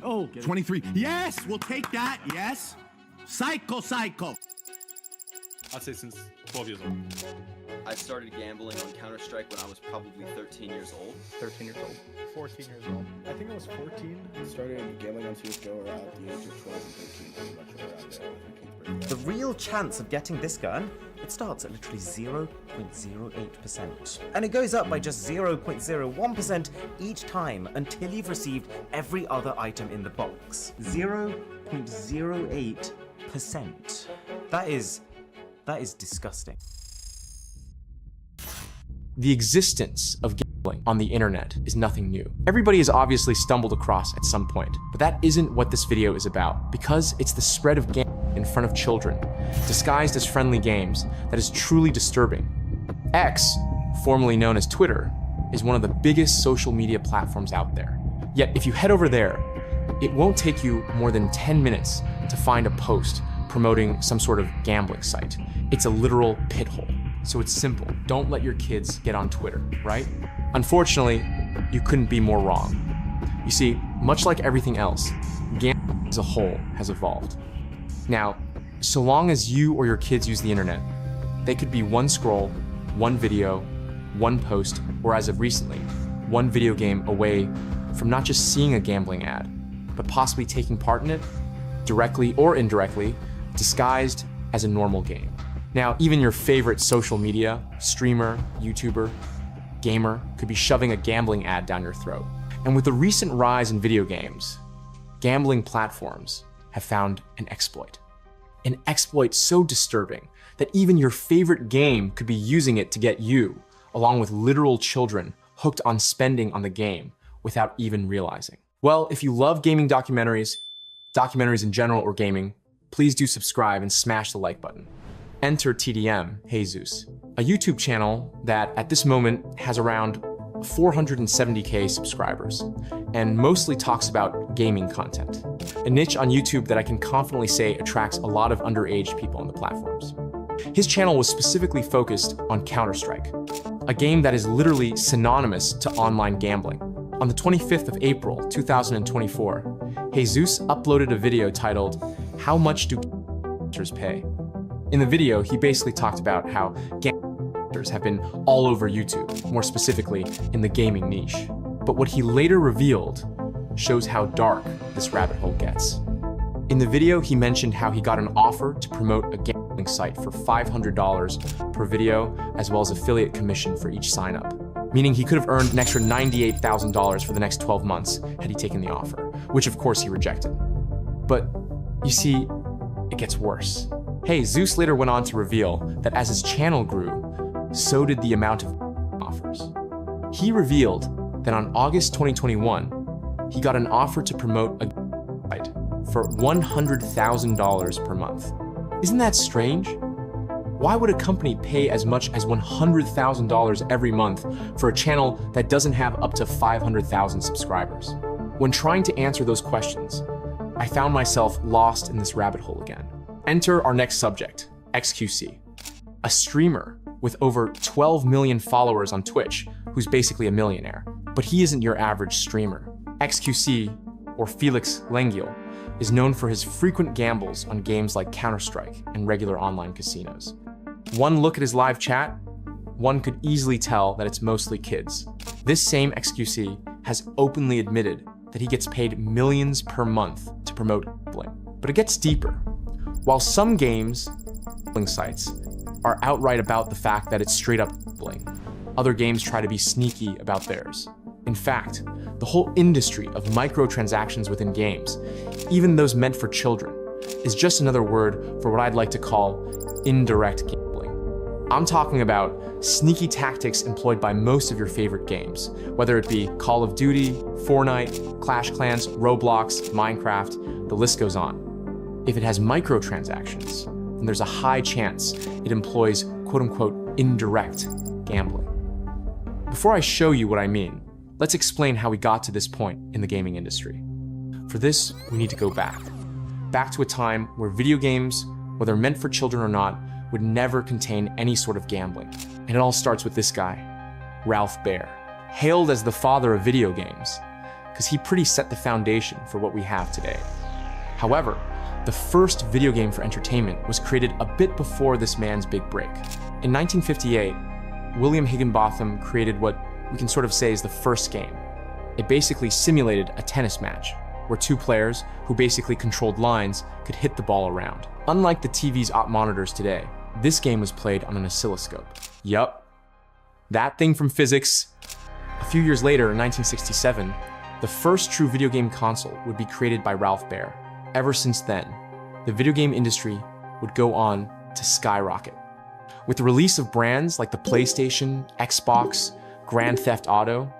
Oh, 23. Yes, we'll take that. Yes. Psycho. I'd say since 12 years old. I started gambling on Counter-Strike when I was probably 13 years old. 13 years old. 14 years old. I think I was 14. Started gambling on CSGO around the age of 12 and 13, pretty much around there. The real chance of getting this gun, it starts at literally 0.08%. And it goes up by just 0.01% each time until you've received every other item in the box. 0.08%. That is disgusting. The existence of gambling on the internet is nothing new. Everybody has obviously stumbled across at some point, but that isn't what this video is about, because it's the spread of gambling in front of children, disguised as friendly games, that is truly disturbing. X, formerly known as Twitter, is one of the biggest social media platforms out there. Yet if you head over there, it won't take you more than 10 minutes to find a post promoting some sort of gambling site. It's a literal pit hole. So it's simple. Don't let your kids get on Twitter, right? Unfortunately, you couldn't be more wrong. You see, much like everything else, gambling as a whole has evolved. Now, so long as you or your kids use the internet, they could be one scroll, one video, one post, or as of recently, one video game away from not just seeing a gambling ad, but possibly taking part in it, directly or indirectly, disguised as a normal game. Now, even your favorite social media, streamer, YouTuber, gamer, could be shoving a gambling ad down your throat. And with the recent rise in video games, gambling platforms have found an exploit. An exploit so disturbing that even your favorite game could be using it to get you, along with literal children, hooked on spending on the game without even realizing. Well, if you love gaming documentaries in general or gaming, please do subscribe and smash the like button. Enter TDM, Jesus, a YouTube channel that at this moment has around 470K subscribers and mostly talks about gaming content, a niche on YouTube that I can confidently say attracts a lot of underage people on the platforms. His channel was specifically focused on Counter-Strike, a game that is literally synonymous to online gambling. On the 25th of April, 2024, Jesus uploaded a video titled, "How much do gamblers pay?" In the video, he basically talked about how gamblers have been all over YouTube, more specifically in the gaming niche. But what he later revealed shows how dark this rabbit hole gets. In the video, he mentioned how he got an offer to promote a gambling site for $500 per video, as well as affiliate commission for each sign-up, meaning he could have earned an extra $98,000 for the next 12 months had he taken the offer, which of course he rejected. But you see, it gets worse. Jesus later went on to reveal that as his channel grew, so did the amount of offers. He revealed that on August 2021, he got an offer to promote a site for $100,000 per month. Isn't that strange? Why would a company pay as much as $100,000 every month for a channel that doesn't have up to 500,000 subscribers? When trying to answer those questions, I found myself lost in this rabbit hole again. Enter our next subject, XQC, a streamer with over 12 million followers on Twitch, who's basically a millionaire. But he isn't your average streamer. XQC, or Felix Lengyel, is known for his frequent gambles on games like Counter-Strike and regular online casinos. One look at his live chat, one could easily tell that it's mostly kids. This same XQC has openly admitted that he gets paid millions per month to promote gambling. But it gets deeper. While some gambling sites are outright about the fact that it's straight up gambling, other games try to be sneaky about theirs. In fact, the whole industry of microtransactions within games, even those meant for children, is just another word for what I'd like to call indirect gambling. I'm talking about sneaky tactics employed by most of your favorite games, whether it be Call of Duty, Fortnite, Clash Clans, Roblox, Minecraft, the list goes on. If it has microtransactions, then there's a high chance it employs quote-unquote indirect gambling. Before I show you what I mean, let's explain how we got to this point in the gaming industry. For this, we need to go back to a time where video games, whether meant for children or not, would never contain any sort of gambling. And it all starts with this guy, Ralph Baer. Hailed as the father of video games, because he pretty set the foundation for what we have today. However, the first video game for entertainment was created a bit before this man's big break. In 1958, William Higginbotham created what we can sort of say is the first game. It basically simulated a tennis match, where two players, who basically controlled lines, could hit the ball around. Unlike the TV's op monitors today, this game was played on an oscilloscope. Yup, that thing from physics. A few years later, in 1967, the first true video game console would be created by Ralph Baer. Ever since then, the video game industry would go on to skyrocket. With the release of brands like the PlayStation, Xbox, Grand Theft Auto,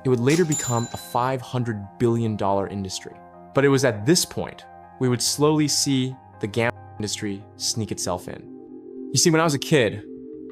it would later become a $500 billion industry. But it was at this point we would slowly see the gambling industry sneak itself in. You see, when I was a kid,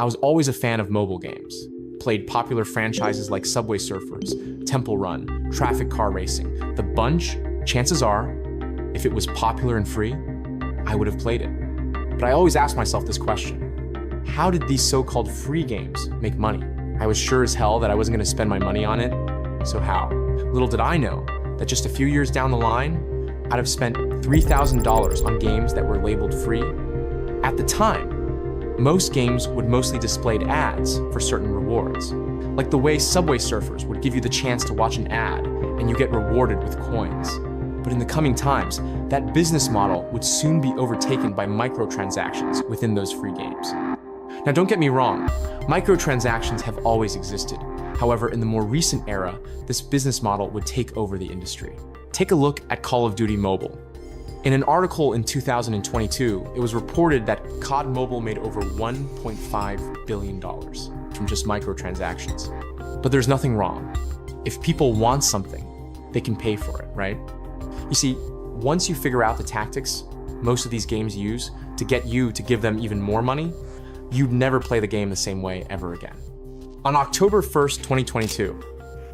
I was always a fan of mobile games. Played popular franchises like Subway Surfers, Temple Run, Traffic Car Racing. The bunch, chances are, if it was popular and free, I would have played it. But I always asked myself this question: how did these so-called free games make money? I was sure as hell that I wasn't going to spend my money on it, so how? Little did I know that just a few years down the line, I'd have spent $3,000 on games that were labeled free. At the time, most games would mostly display ads for certain rewards, like the way Subway Surfers would give you the chance to watch an ad and you get rewarded with coins. But in the coming times, that business model would soon be overtaken by microtransactions within those free games. Now, don't get me wrong, microtransactions have always existed. However, in the more recent era, this business model would take over the industry. Take a look at Call of Duty Mobile. In an article in 2022, it was reported that COD Mobile made over $1.5 billion from just microtransactions. But there's nothing wrong. If people want something, they can pay for it, right? You see, once you figure out the tactics most of these games use to get you to give them even more money, you'd never play the game the same way ever again. On October 1st, 2022,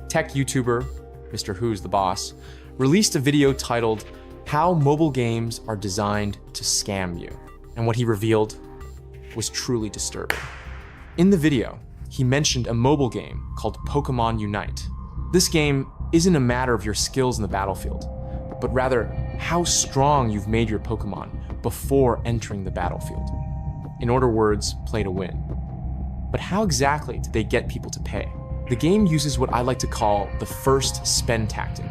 tech YouTuber, Mr. Who's the Boss, released a video titled "How Mobile Games Are Designed to Scam You," and what he revealed was truly disturbing. In the video, he mentioned a mobile game called Pokemon Unite. This game isn't a matter of your skills in the battlefield, but rather how strong you've made your Pokemon before entering the battlefield. In other words, play to win. But how exactly did they get people to pay? The game uses what I like to call the first spend tactic,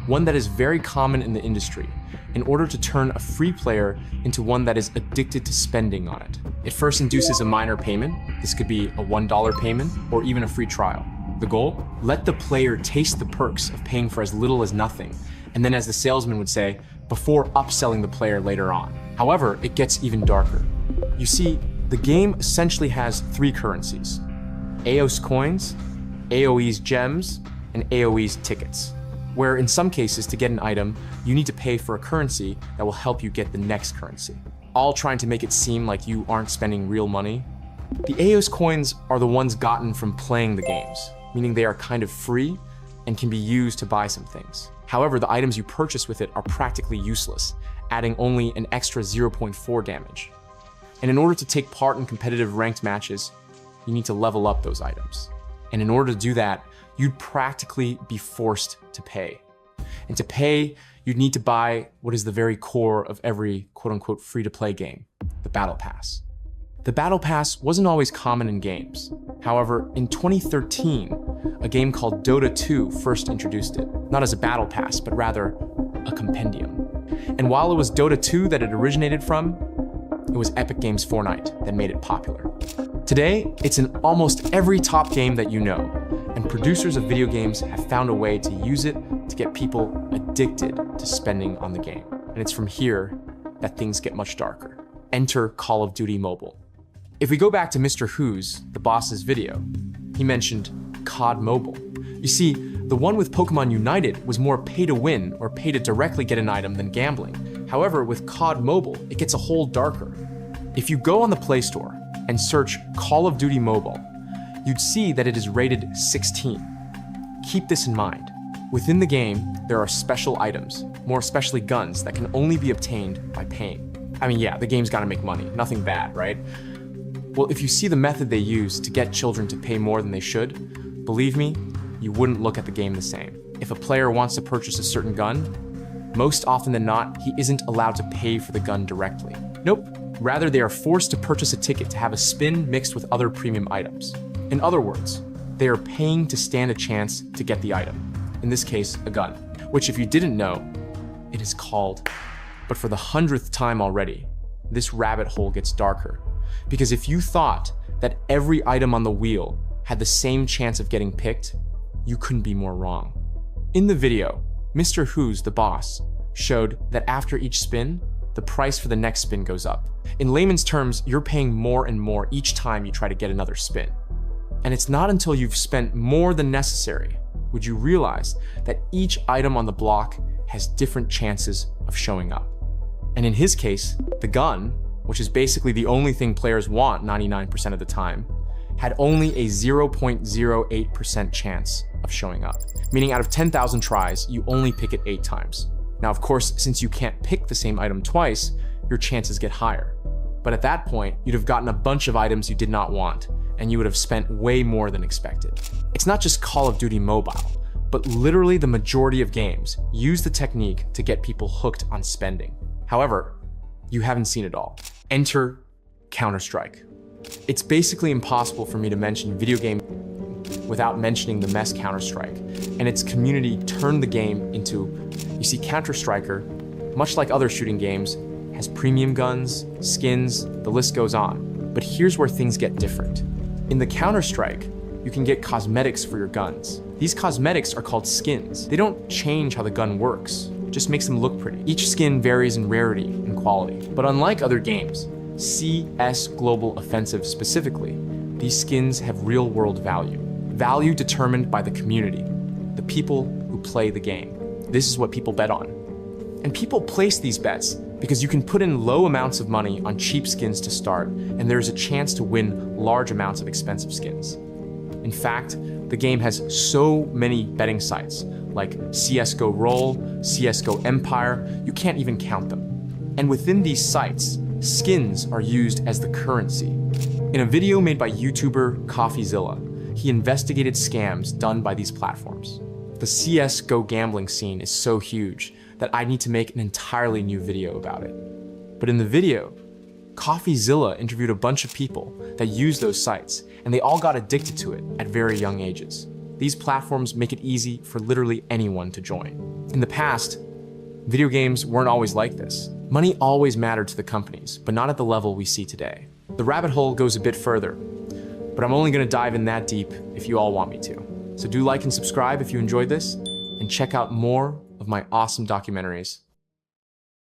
one that is very common in the industry, in order to turn a free player into one that is addicted to spending on it. It first induces a minor payment. This could be a $1 payment or even a free trial. The goal? Let the player taste the perks of paying for as little as nothing, and then, as the salesman would say, before upselling the player later on. However, it gets even darker. You see, the game essentially has three currencies: AOS coins, AOE's gems, and AOE's tickets, where in some cases, to get an item, you need to pay for a currency that will help you get the next currency, all trying to make it seem like you aren't spending real money. The AOS coins are the ones gotten from playing the games, meaning they are kind of free and can be used to buy some things. However, the items you purchase with it are practically useless, adding only an extra 0.4 damage. And in order to take part in competitive ranked matches, you need to level up those items. And in order to do that, you'd practically be forced to pay. And to pay, you'd need to buy what is the very core of every quote-unquote free-to-play game, the Battle Pass. The Battle Pass wasn't always common in games. However, in 2013, a game called Dota 2 first introduced it, not as a Battle Pass, but rather a compendium. And while it was Dota 2 that it originated from, it was Epic Games' Fortnite that made it popular. Today, it's in almost every top game that you know, and producers of video games have found a way to use it to get people addicted to spending on the game. And it's from here that things get much darker. Enter Call of Duty Mobile. If we go back to Mr. Who's, the boss's video, he mentioned COD Mobile. You see, the one with Pokemon United was more pay to win or pay to directly get an item than gambling. However, with COD Mobile, it gets a whole darker. If you go on the Play Store and search Call of Duty Mobile, you'd see that it is rated 16. Keep this in mind. Within the game, there are special items, more especially guns, that can only be obtained by paying. I mean, yeah, the game's gotta make money, nothing bad, right? Well, if you see the method they use to get children to pay more than they should, believe me, you wouldn't look at the game the same. if a player wants to purchase a certain gun, most often than not, he isn't allowed to pay for the gun directly. Nope. Rather, they are forced to purchase a ticket to have a spin mixed with other premium items. In other words, they are paying to stand a chance to get the item. In this case, a gun, which if you didn't know, it is called. But for the 100th time already, this rabbit hole gets darker. Because if you thought that every item on the wheel had the same chance of getting picked, you couldn't be more wrong. In the video, Mr. Who's, the boss, showed that after each spin, the price for the next spin goes up. In layman's terms, you're paying more and more each time you try to get another spin. And it's not until you've spent more than necessary would you realize that each item on the block has different chances of showing up. And in his case, the gun, which is basically the only thing players want 99% of the time, had only a 0.08% chance of showing up. Meaning out of 10,000 tries, you only pick it 8 times. Now, of course, since you can't pick the same item twice, your chances get higher. But at that point, you'd have gotten a bunch of items you did not want, and you would have spent way more than expected. It's not just Call of Duty Mobile, but literally the majority of games use the technique to get people hooked on spending. However, you haven't seen it all. Enter Counter-Strike. It's basically impossible for me to mention video game without mentioning the mess Counter-Strike, and its community turned the game into, you see, Counter-Striker, much like other shooting games, has premium guns, skins, the list goes on. But here's where things get different. In the Counter-Strike, you can get cosmetics for your guns. These cosmetics are called skins. They don't change how the gun works, just makes them look pretty. Each skin varies in rarity and quality. But unlike other games, CS Global Offensive specifically, these skins have real-world value. Value determined by the community, the people who play the game. This is what people bet on. And people place these bets because you can put in low amounts of money on cheap skins to start, and there's a chance to win large amounts of expensive skins. In fact, the game has so many betting sites, like CSGO Roll, CSGO Empire, you can't even count them. And within these sites, skins are used as the currency. In a video made by YouTuber CoffeeZilla, he investigated scams done by these platforms. The CSGO gambling scene is so huge that I need to make an entirely new video about it. But in the video, CoffeeZilla interviewed a bunch of people that use those sites, and they all got addicted to it at very young ages. These platforms make it easy for literally anyone to join. In the past, video games weren't always like this. Money always mattered to the companies, but not at the level we see today. The rabbit hole goes a bit further, but I'm only gonna dive in that deep if you all want me to. So do like and subscribe if you enjoyed this, and check out more of my awesome documentaries